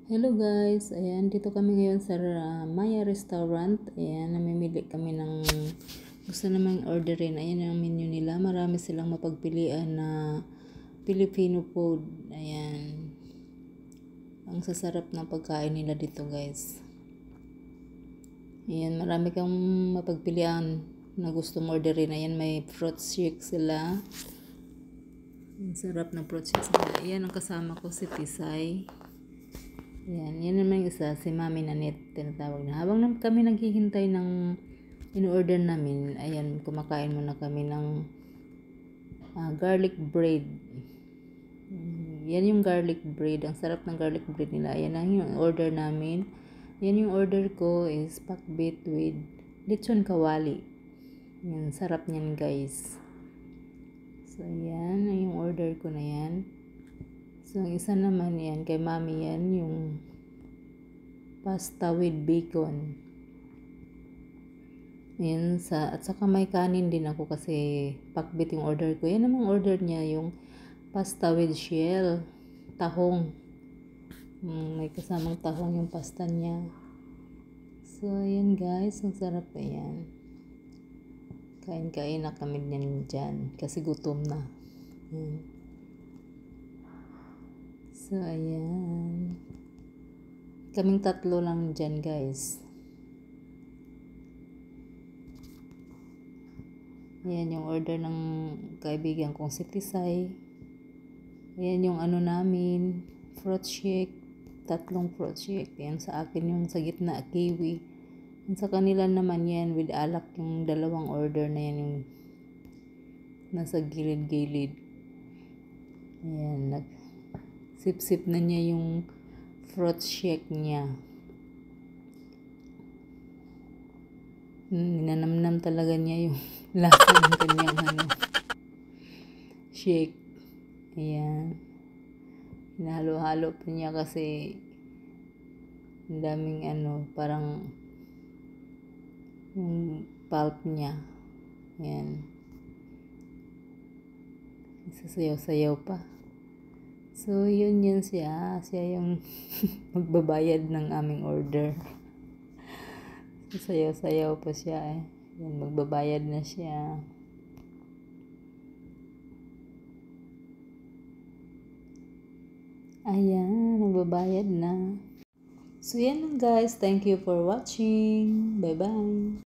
Hello guys, ayan, dito kami ngayon sa Maya Restaurant. Ayan, namimili kami ng gusto namang orderin. Ayan ang menu nila. Marami silang mapagpilian na Filipino food. Ayan, ang sasarap ng pagkain nila dito guys. Ayan, marami kang mapagpilian na gusto mo orderin. Ayan, may fruit shake sila. Ang sarap ng fruit shake nila. Ayan, ang kasama ko si Tisay. Ayan, yan naman yung isa, si Mami Nanette, tinatawag na. Habang kami naghihintay ng in-order namin, ayan, kumakain muna kami ng garlic bread. Yan yung garlic bread. Ang sarap ng garlic bread nila. Ayan ang yung order namin. Yan yung order ko is pakbit with lechon kawali. Yan, sarap niyan guys. So, yan, yung order ko na yan. So, ang isa naman yan, kay Mami yan, yung pasta with bacon. Ayan, at saka may kanin din ako kasi pakbit yung order ko. Yan namang order niya, yung pasta with shell, tahong. May kasamang tahong yung pasta niya. So, ayan guys, ang sarap pa yan. Kain-kain na kami dyan kasi gutom na. Ayan. So, ayan. Kaming tatlo lang dyan, guys. Ayan yung order ng kaibigan kong si Tisay. Ayan yung ano namin, fruit shake. 3 fruit shake. Ayan sa akin yung sa gitna, kiwi. And sa kanila naman yan, with alak yung 2 order na yan, yung nasa gilid-gilid. Ayan, sip-sip na niya yung fruit shake niya. Ninanamnam talaga niya yung lasa ng kanyang shake. Ayan. Hinalo-halo pa niya kasi ang daming parang yung pulp niya. Ayan. Sasayaw-sayaw pa. So, yun siya. Siya yung magbabayad ng aming order. Sayaw-sayaw pa siya eh. Yan, magbabayad na siya. Ayan, magbabayad na. So, yan lang guys. Thank you for watching. Bye-bye.